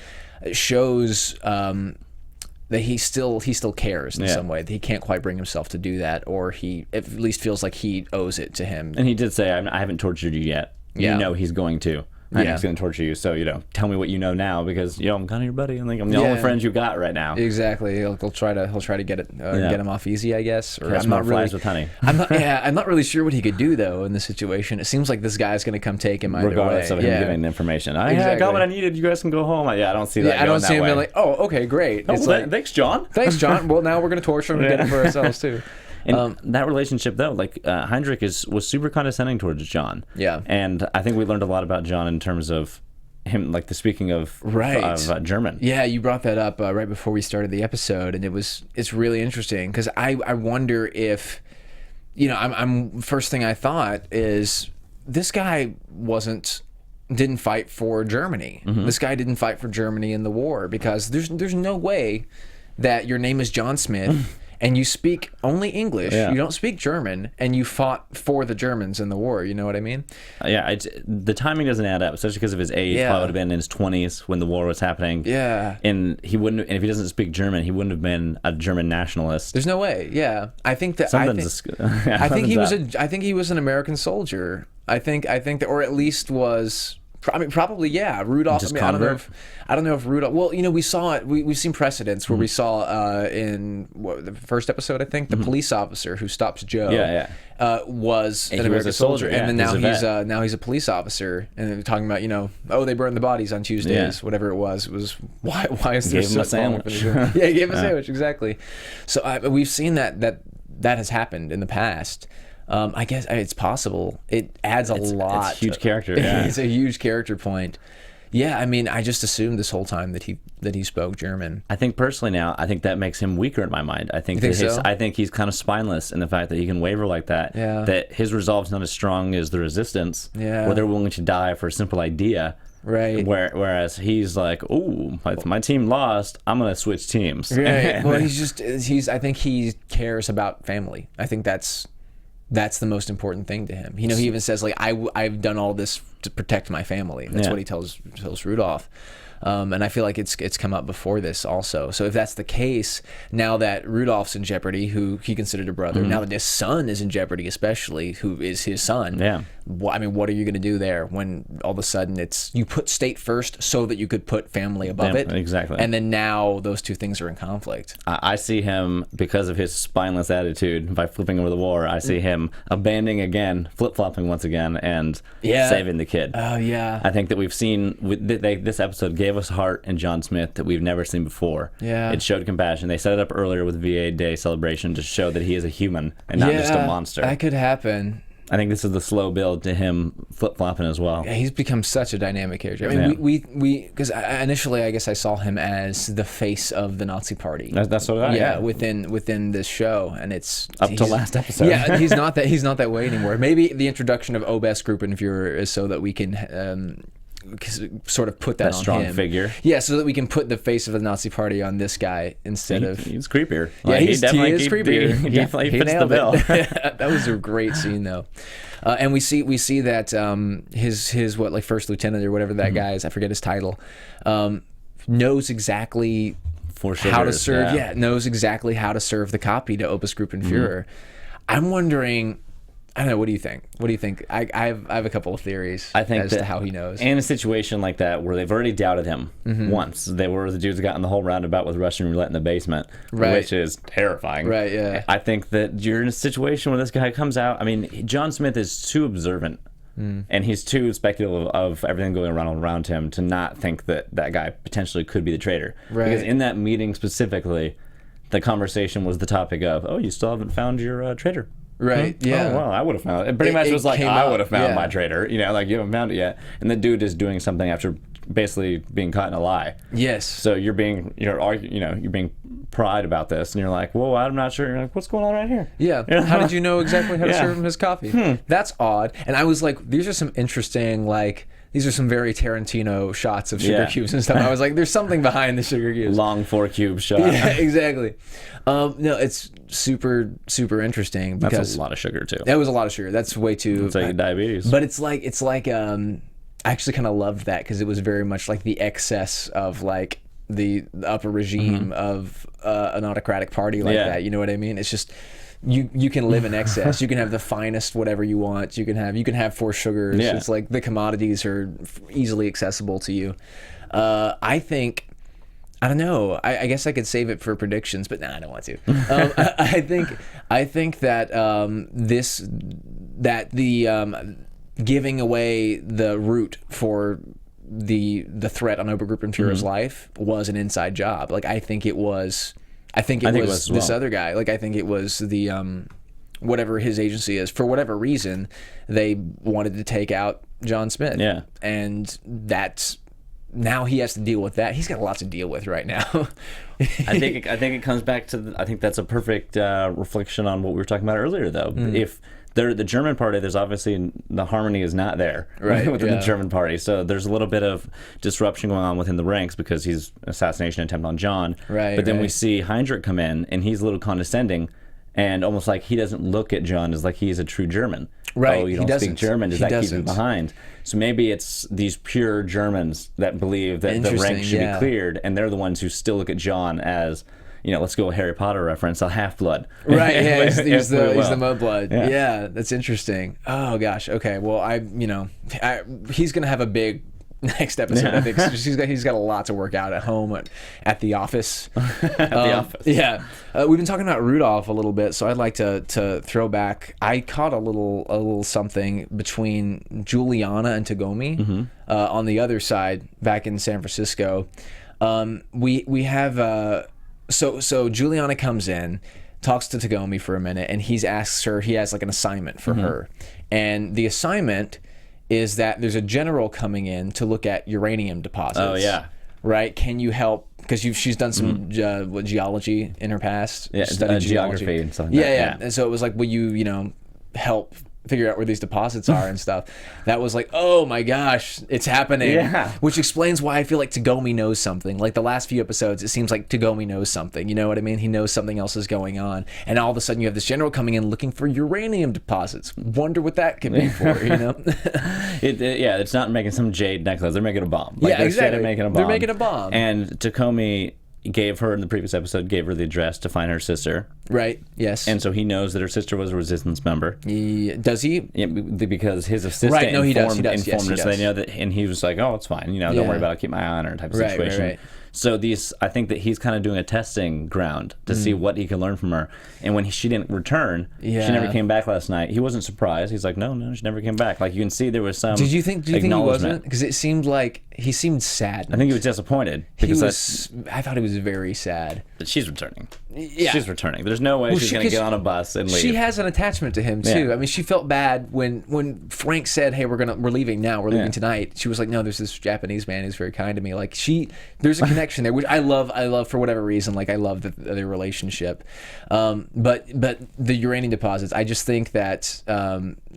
shows that he still cares in some way. That he can't quite bring himself to do that, or he at least feels like he owes it to him. And he did say, I haven't tortured you yet. Yeah. You know he's going to. He's going to torture you, so, tell me what you know now, because, I'm kind of your buddy, and I'm the only friend you got right now. Exactly. He'll try to get him off easy, I guess. Or I'm not flies with honey. I'm not really sure what he could do, though, in this situation. It seems like this guy's going to come take him either regardless way. of him giving the information. I got what I needed. You guys can go home. I don't see that. I don't see him way. being like, oh, okay, great. Oh, well, thanks, John. Thanks, John. Well, now we're going to torture him and get him for ourselves too. And that relationship, though, like Heinrich was super condescending towards John. Yeah. And I think we learned a lot about John in terms of him, like the speaking of German. Yeah, you brought that up right before we started the episode, and it's really interesting because I wonder if, I'm first thing I thought is this guy didn't fight for Germany. This guy didn't fight for Germany in the war, because there's no way that your name is John Smith and you speak only English, you don't speak German, and you fought for the Germans in the war. You know what I mean? The timing doesn't add up, especially because of his age. Probably would have been in his 20s when the war was happening. Yeah. And and if he doesn't speak German, he wouldn't have been a German nationalist. There's no way. Yeah. I think that I think he was an American soldier. I think that, or at least was. I mean, probably, yeah. Rudolph. I don't know if Rudolph. Well, we saw it. We've seen precedents where we saw in the first episode, I think, the police officer who stops Joe. Was an American soldier, and then now he's a police officer, and they're talking about they burned the bodies on Tuesdays, whatever it was. It was why is there gave him a sandwich? Yeah, he gave him a sandwich, exactly. So we've seen that has happened in the past. I guess it's possible. It adds a lot. It's a huge character. Yeah. It's a huge character point. Yeah, I mean, I just assumed this whole time that he spoke German. I think personally now, I think that makes him weaker in my mind. I think I think he's kind of spineless in the fact that he can waver like that. Yeah. That his resolve's not as strong as the resistance. Yeah. Where they're willing to die for a simple idea. Right. Whereas he's like, oh, my team lost, I'm gonna switch teams. Right. Well, I think he cares about family. I think that's the most important thing to him. He even says, like, I've done all this to protect my family. That's what he tells Rudolph. And I feel like it's come up before this also. So if that's the case, now that Rudolph's in jeopardy, who he considered a brother, now that his son is in jeopardy, especially, who is his son. Yeah. I mean, what are you going to do there when all of a sudden you put state first so that you could put family above it? Exactly. And then now those two things are in conflict. I see him, because of his spineless attitude, by flipping over the war, I see him abandoning again, flip-flopping once again, and saving the kid. Oh, yeah. I think that we've seen, this episode gave us heart in John Smith that we've never seen before. Yeah. It showed compassion. They set it up earlier with VA Day celebration to show that he is a human and not just a monster. That could happen. I think this is the slow build to him flip-flopping as well. Yeah, he's become such a dynamic character. I mean, we because initially I guess I saw him as the face of the Nazi Party. That's what I within this show, and it's up to last episode. Yeah, he's not that way anymore. Maybe the introduction of Obes Gruppenführer is so that we can sort of put that on strong him. Figure. Yeah, so that we can put the face of the Nazi Party on this guy instead of... He's creepier. Yeah, he is creepier. He definitely fits the bill. That was a great scene, though. And we see that his first lieutenant or whatever that guy is, I forget his title, knows exactly how to serve. Knows exactly how to serve the copy to Obes Gruppenführer. I'm wondering... I don't know. What do you think? I have a couple of theories as to how he knows. In a situation like that where they've already doubted him once, they were the dudes that got in the whole roundabout with Russian roulette in the basement, which is terrifying. Right, yeah. I think that you're in a situation where this guy comes out. I mean, John Smith is too observant, and he's too speculative of everything going around him to not think that guy potentially could be the traitor. Right. Because in that meeting specifically, the conversation was the topic of, oh, you still haven't found your traitor. Right. Yeah. Oh, well, I would have found it. It pretty much was like, I would have found my traitor. You haven't found it yet. And the dude is doing something after basically being caught in a lie. Yes. So you're being pride about this, and you're like, "Whoa, I'm not sure." You're like, "What's going on right here?" Yeah. How did you know exactly how to Yeah. serve him his coffee? That's odd. And I was like, these are some interesting, like, these are some very Tarantino shots of sugar cubes and stuff. I was like, there's something behind the sugar cubes. Long 4-cube shot. Yeah, exactly. No, it's super, super interesting because That's a lot of sugar too. that was a lot of sugar. That's way too. It's like diabetes. But it's like I actually kind of loved that because it was very much like the excess of like the upper regime of an autocratic party like that. You know what I mean? It's just you can live in excess. You can have the finest whatever you want. You can have 4 sugars. Yeah. It's like the commodities are easily accessible to you. I think. I don't know. I guess I could save it for predictions, but I don't want to. I think that the giving away the route for the threat on Obergruppe and Führer's life was an inside job. Like I think it was this other guy. Like I think it was the whatever his agency is. For whatever reason, they wanted to take out John Smith. Yeah, and that's. Now he has to deal with that. He's got a lot to deal with right now. I think it comes back to. I think that's a perfect reflection on what we were talking about earlier, though. If they're the German party, there's obviously the harmony is not there within the German party. So there's a little bit of disruption going on within the ranks because he's an assassination attempt on John. Right. But then we see Heinrich come in, and he's a little condescending. And almost like he doesn't look at John as like he's a true German. Right. Oh, you don't speak German. Does that keep him behind? So maybe it's these pure Germans that believe that the rank should be cleared, and they're the ones who still look at John as, let's go Harry Potter reference, a half-blood. Right, yeah, he's the mudblood. Yeah, that's interesting. Oh, gosh. Okay, well, he's going to have a big next episode, I think. He's got a lot to work out at home, at the office. At the office. Yeah. We've been talking about Rudolph a little bit, so I'd like to throw back. I caught a little something between Juliana and Tagomi on the other side back in San Francisco. We have so Juliana comes in, talks to Tagomi for a minute, and he has like an assignment for her. And the assignment is that there's a general coming in to look at uranium deposits. Oh, yeah. Right? Can you help? Because she's done some geology in her past. Yeah, geography and something. Yeah. And so it was like, will you, help figure out where these deposits are and stuff. That was like, oh my gosh, it's happening. Yeah. Which explains why I feel like Tagomi knows something. Like the last few episodes, it seems like Tagomi knows something. You know what I mean? He knows something else is going on. And all of a sudden you have this general coming in looking for uranium deposits. Wonder what that could be for, it's not making some jade necklace. They're making a bomb. Like, exactly. They're making a bomb. And Tagomi gave her, in the previous episode, the address to find her sister. Right, yes. And so he knows that her sister was a resistance member. Does he? Yeah, because his assistant informed us. So they know that, and he was like, oh, it's fine. Don't worry about it. Keep my eye on her type of situation. Right. So I think that he's kind of doing a testing ground to see what he can learn from her. And when she didn't return, she never came back last night. He wasn't surprised. He's like, no, she never came back. Like you can see there was some. Do you think he wasn't? Because it seemed like he seemed sad. I think he was disappointed. I thought he was very sad. But she's returning. Yeah, she's returning. There's no way she's going to get on a bus and leave. She has an attachment to him too. Yeah. I mean, she felt bad when Frank said, "Hey, we're leaving now. We're leaving tonight." She was like, "No, there's this Japanese man who's very kind to me." Like there's a connection there, which I love for whatever reason. Like I love their relationship. But the uranium deposits, I just think that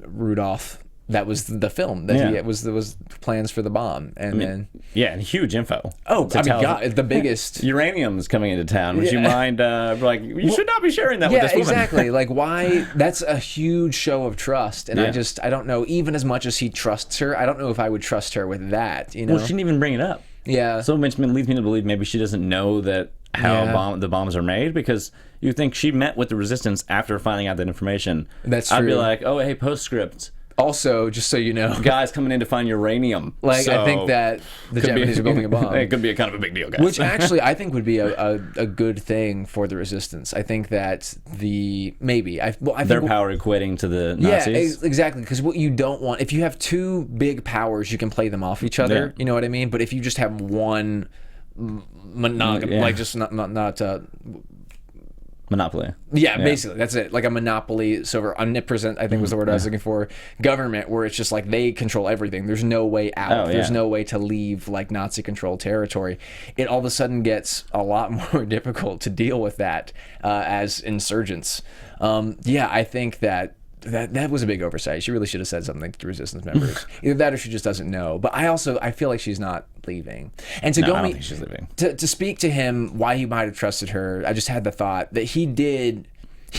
Rudolph. That was the film. There was plans for the bomb, and and huge info. Oh, God, the biggest uranium's coming into town. Would you mind? You should not be sharing that with this woman. Yeah, exactly. Like, why? That's a huge show of trust, and I don't know. Even as much as he trusts her, I don't know if I would trust her with that. Well, she didn't even bring it up. Yeah. So it leads me to believe maybe she doesn't know that the bombs are made, because you think she met with the resistance after finding out that information. That's true. I'd be like, oh, hey, postscript. Also, just so you know, guys coming in to find uranium. Like, so I think that the Japanese are building a bomb. It could be a kind of a big deal, guys. Which actually I think would be a good thing for the resistance. I think that I think their power equating to the Nazis. Yeah, exactly. Because what you don't want, if you have two big powers, you can play them off each other. You know what I mean? But if you just have one monogamy, like just not Monopoly. Yeah, basically, that's it. Like a monopoly, so omnipresent, I think was the word I was looking for, government, where it's just like they control everything. There's no way out. There's no way to leave like Nazi-controlled territory. It all of a sudden gets a lot more difficult to deal with that as insurgents. I think that was a big oversight. She really should have said something to the resistance members. Either that or she just doesn't know. But I feel like she's not leaving. And to I don't think she's leaving. To speak to him, why he might have trusted her, I just had the thought that he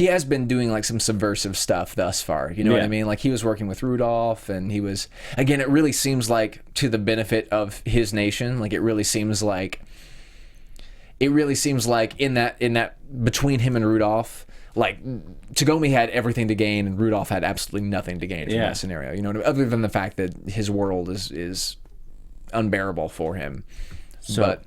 has been doing like some subversive stuff thus far. You know what I mean? Like he was working with Rudolph, and he was, again, it really seems like to the benefit of his nation. Like it really seems like in that between him and Rudolph, like Tagomi had everything to gain and Rudolph had absolutely nothing to gain from that scenario, you know, other than the fact that his world is unbearable for him. So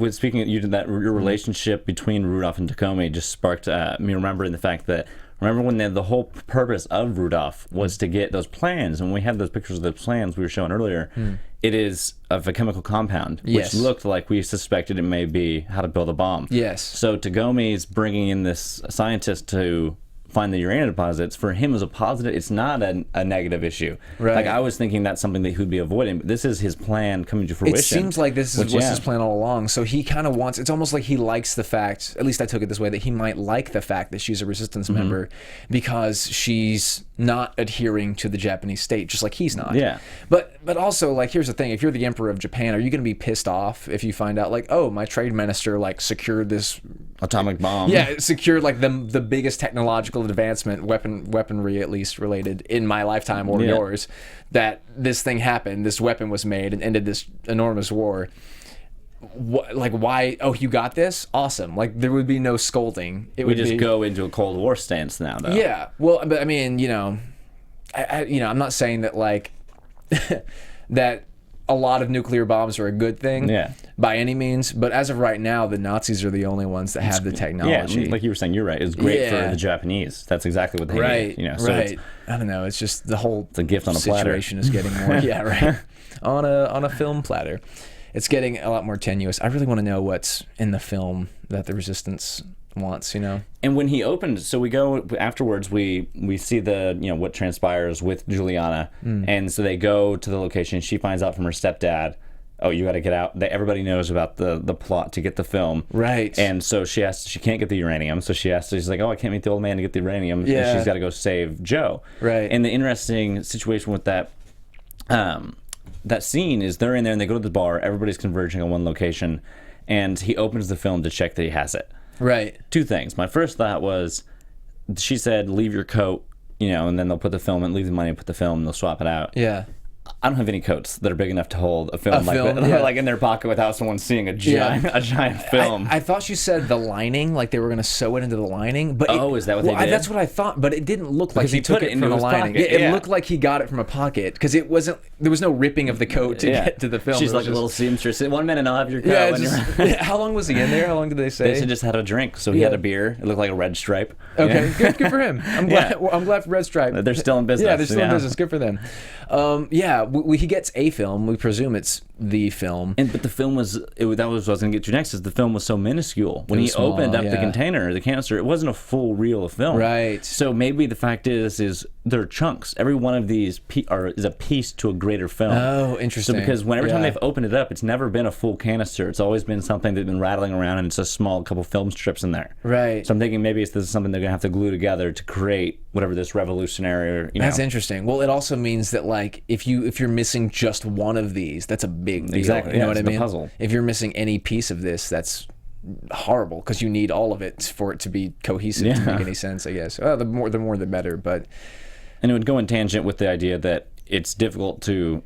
speaking of your relationship between Rudolph and Tagomi just sparked me remembering the fact that when the whole purpose of Rudolph was to get those plans, and we have those pictures of the plans we were showing earlier, it is of a chemical compound, which looked like we suspected it may be how to build a bomb. Yes. So Tagomi's bringing in this scientist to find the uranium deposits. For him as a positive, it's not a negative issue. Right. Like I was thinking that's something that he would be avoiding, but this is his plan coming to fruition. It seems like this was his plan all along. So he kind of wants, it's almost like he likes the fact, at least I took it this way, that he might like the fact that she's a resistance member because she's not adhering to the Japanese state, just like he's not. Yeah. But also, like, here's the thing. If you're the emperor of Japan, are you going to be pissed off if you find out, like, oh, my trade minister, like, secured this atomic bomb? Yeah, secured, like, the biggest technological advancement, weaponry at least related, in my lifetime or yours, that this thing happened, this weapon was made and ended this enormous war. Like, why? Oh, you got this? Awesome. Like, there would be no scolding. It would just go into a Cold War stance now, though. Yeah. Well, but I mean, you know, I'm not saying that, like, that a lot of nuclear bombs are a good thing by any means, but as of right now, the Nazis are the only ones that have the technology. Yeah, like you were saying, you're right. It's great for the Japanese. That's exactly what they need. You know, so right. I don't know. It's just the whole a gift on a platter. Situation is getting more. Yeah, right. on a film platter. It's getting a lot more tenuous. I really want to know what's in the film that the resistance wants, you know. And when he opened, so we go afterwards, we see the, you know, what transpires with Juliana, and so they go to the location. She finds out from her stepdad, oh, you got to get out. Everybody knows about the plot to get the film, right? And so she can't get the uranium, so she's like, oh, I can't meet the old man to get the uranium. Yeah, and she's got to go save Joe, right? And the interesting situation with that. That scene is they're in there and they go to the bar, everybody's converging on one location, and he opens the film to check that he has it. Right. Two things. My first thought was, she said, leave your coat, you know, and then they'll put the film and leave the money and put the film and they'll swap it out. Yeah. I don't have any coats that are big enough to hold a film like that, like in their pocket without someone seeing a giant film. I thought you said the lining, like they were going to sew it into the lining. But is that what they did? That's what I thought, but it didn't look like he took it from the lining. Pocket. It looked like he got it from a pocket because there was no ripping of the coat to get to the film. She's like a little seamstress. 1 minute I'll have your coat. How long was he in there? How long did they say? They said just had a drink, so he had a beer. It looked like a red stripe. Okay, good for him. I'm glad for Red Stripe. They're still in business. Yeah, they're still in business. Good for them. He gets a film. We presume it's the film. But the film that was what I was going to get to next, is the film was so minuscule. When he opened up the container, the canister, it wasn't a full reel of film. Right. So maybe the fact is they're chunks. Every one of these is a piece to a greater film. Oh, interesting. So because every time they've opened it up, it's never been a full canister. It's always been something that's been rattling around, and it's a small couple film strips in there. Right. So I'm thinking maybe this is something they're going to have to glue together to create whatever this revolutionary. That's interesting. Well, it also means that, like, if you're missing just one of these, that's a big deal. Exactly. You know what I mean? Puzzle. If you're missing any piece of this, that's horrible because you need all of it for it to be cohesive to make any sense, I guess. The more the better. But and it would go in tangent with the idea that it's difficult to,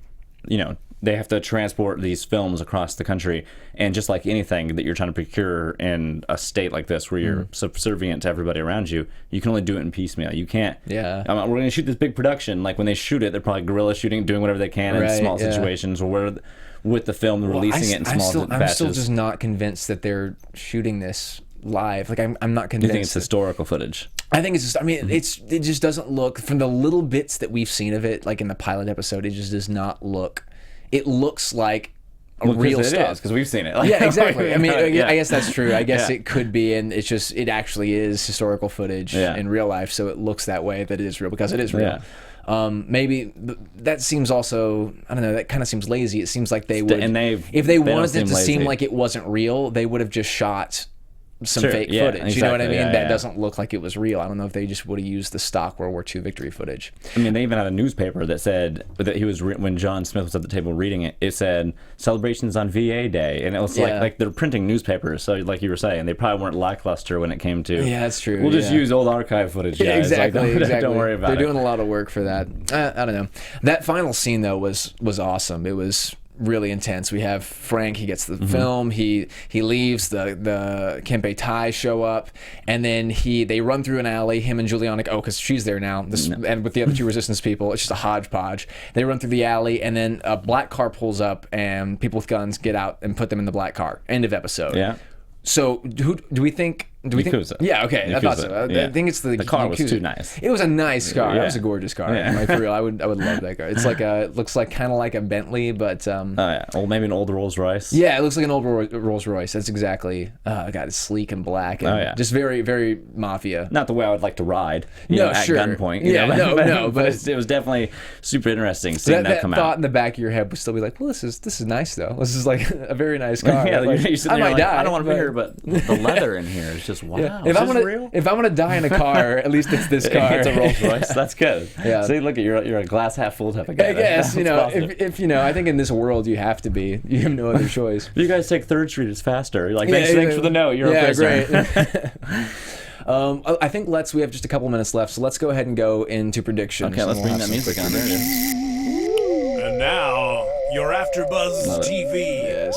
you know, they have to transport these films across the country, and just like anything that you're trying to procure in a state like this where you're subservient to everybody around you, you can only do it in piecemeal. You can't. Yeah. We're going to shoot this big production. Like when they shoot it, they're probably guerrilla shooting, doing whatever they can in small situations, or with the film, releasing it in small batches. I'm still just not convinced that they're shooting this live. Like I'm not convinced. You think it's historical footage? I think it's just. I mean, it just doesn't look, from the little bits that we've seen of it, like in the pilot episode, it just does not look. It looks like real stuff. Because we've seen it. Yeah, exactly. I mean, I Yeah. guess that's true. I guess it could be, and it actually is historical footage in real life, so it looks that way that it is real because it is real. Maybe that seems also, I don't know, that kind of seems lazy. It seems like they would, if they wanted it to seem like it wasn't real, they would have just shot some fake footage. Exactly. You know what I mean? That doesn't look like it was real. I don't know if they just would have used the stock World War II victory footage. I mean, they even had a newspaper that said that he was when John Smith was at the table reading it. It said celebrations on VA Day, and it was like they're printing newspapers. So, like you were saying, they probably weren't lackluster when it came to. Yeah, that's true. We'll just use old archive footage, guys. Exactly. Don't worry about it. They're doing a lot of work for that. I don't know. That final scene though was awesome. It was really intense. We have Frank, he gets the film, he leaves, the Kempe Tai show up, and then they run through an alley, him and Juliana, because she's there now, and with the other two resistance people, it's just a hodgepodge. They run through the alley, and then a black car pulls up, and people with guns get out and put them in the black car. End of episode. Yeah. So who do we think? Yakuza. Yeah, okay. I thought so. I think it's the car Yakuza. was too nice. It was a nice car. Yeah. It was a gorgeous car. Yeah. Like, for real, I would love that car. It's like it looks like kind of like a Bentley, but maybe an old Rolls Royce. Yeah, it looks like an old Rolls Royce. That's exactly. God, it's sleek and black, and just very, very mafia. Not the way I would like to ride. At gunpoint. But it was definitely super interesting seeing that come out. That thought in the back of your head would still be like, well, this is nice though. This is like a very nice car. Yeah, like, I might die. I don't want to be here, but the leather in here is just wow. Yeah. If I'm gonna die in a car, at least it's this car. It's a Rolls Royce. That's good. Yeah. See, look at you're a glass half full type of guy. I guess if I think in this world you have to be. You have no other choice. You guys take 3rd Street. It's faster. You're like, thanks for the note. You're a prisoner. Great. I think we have just a couple minutes left, so let's go ahead and go into predictions. Okay, let's bring that music on. There it is. And now your AFTERBUZZ TV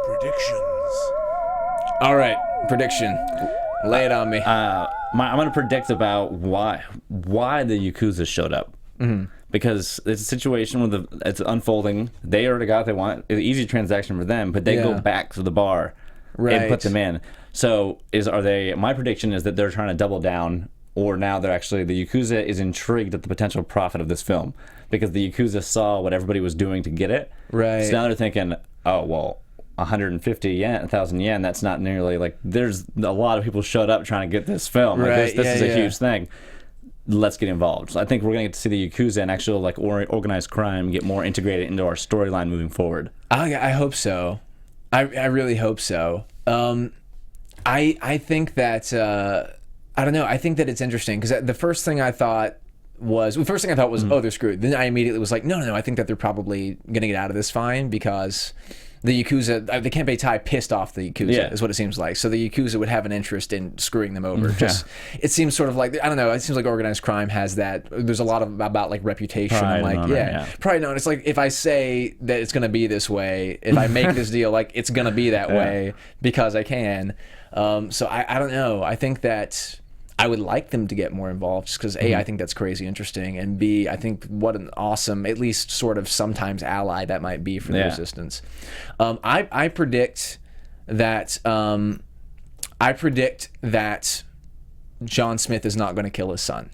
predictions. All right, prediction. Lay it on me. I'm going to predict about why the Yakuza showed up. Because it's a situation where it's unfolding. They already got what they want. It's an easy transaction for them, but they go back to the bar and put them in. So my prediction is that they're trying to double down, or now the Yakuza is intrigued at the potential profit of this film because the Yakuza saw what everybody was doing to get it. Right. So now they're thinking, oh, well, 1,000 yen, that's not nearly like, there's a lot of people showed up trying to get this film. Like this is a huge thing. Let's get involved. So I think we're going to get to see the Yakuza and actual like organized crime get more integrated into our storyline moving forward. I hope so. I really hope so. I think that I don't know. I think that it's interesting because the first thing I thought was oh, they're screwed. Then I immediately was like, no, I think that they're probably gonna get out of this fine because the Yakuza, the Kempe Tai pissed off the Yakuza is what it seems like. So the Yakuza would have an interest in screwing them over. It seems sort of like, I don't know, it seems like organized crime has that. There's a lot about like reputation pride and like pride. No, it's like if I say that it's gonna be this way, if I make this deal, like it's gonna be that way because I can. So I don't know. I think that I would like them to get more involved just because A, I think that's crazy interesting, and B, I think what an awesome, at least sort of sometimes ally that might be for the resistance. I predict that John Smith is not going to kill his son.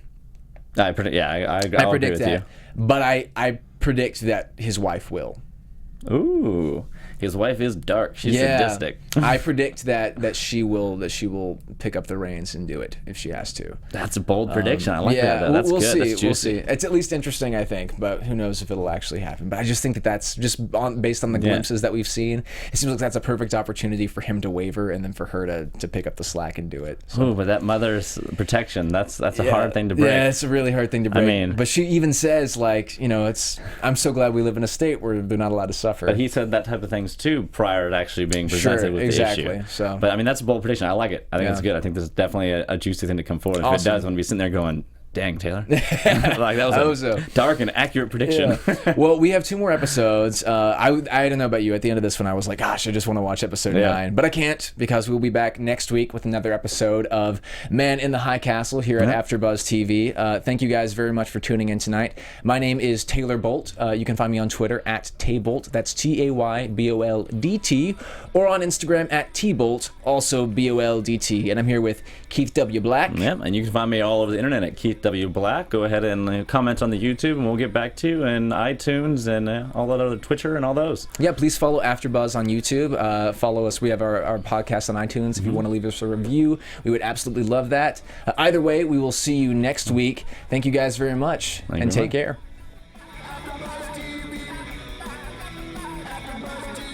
I predict that. You. But I predict that his wife will. Ooh, his wife is dark. She's sadistic. I predict that she will pick up the reins and do it if she has to. That's a bold prediction. I like that. That's we'll good. see. That's we'll see. It's at least interesting, I think, but who knows if it'll actually happen. But I just think that's just based on the glimpses that we've seen. It seems like that's a perfect opportunity for him to waver and then for her to pick up the slack and do it. So. Ooh, but that mother's protection, that's a hard thing to break. Yeah, it's a really hard thing to break. I mean, but she even says, like, I'm so glad we live in a state where they're not allowed to suffer. But he said that type of things too prior to actually being presented with the issue. So, but I mean, that's a bold prediction. I like it. I think that's good. I think this is definitely a juicy thing to come forward. If it does, I'm going to be sitting there going, dang, Taylor. Like, that was a dark and accurate prediction. Yeah. Well, we have 2 more episodes. I don't know about you. At the end of this one, I was like, gosh, I just want to watch episode 9. But I can't because we'll be back next week with another episode of Man in the High Castle here at AfterBuzz TV. Thank you guys very much for tuning in tonight. My name is Taylor Bolt. You can find me on Twitter at Taybolt. That's TAYBOLDT. Or on Instagram at Tbolt, also BOLDT. And I'm here with Keith W. Black. Yep, and you can find me all over the internet at Keith W Black. Go ahead and comment on the YouTube, and we'll get back to you, and iTunes, and all that other Twitter, and all those. Yeah, please follow AfterBuzz on YouTube. Follow us. We have our podcast on iTunes. If you want to leave us a review, we would absolutely love that. Either way, we will see you next week. Thank you guys very much, and take care.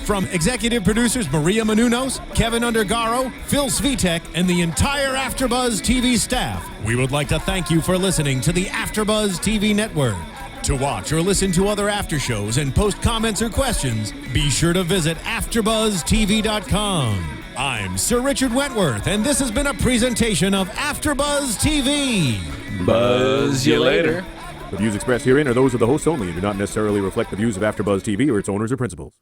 From executive producers Maria Menounos, Kevin Undergaro, Phil Svitek, and the entire AfterBuzz TV staff, we would like to thank you for listening to the AfterBuzz TV network. To watch or listen to other after shows and post comments or questions, be sure to visit AfterbuzzTV.com. I'm Sir Richard Wentworth, and this has been a presentation of AfterBuzz TV. Buzz you later. The views expressed herein are those of the hosts only and do not necessarily reflect the views of AfterBuzz TV or its owners or principals.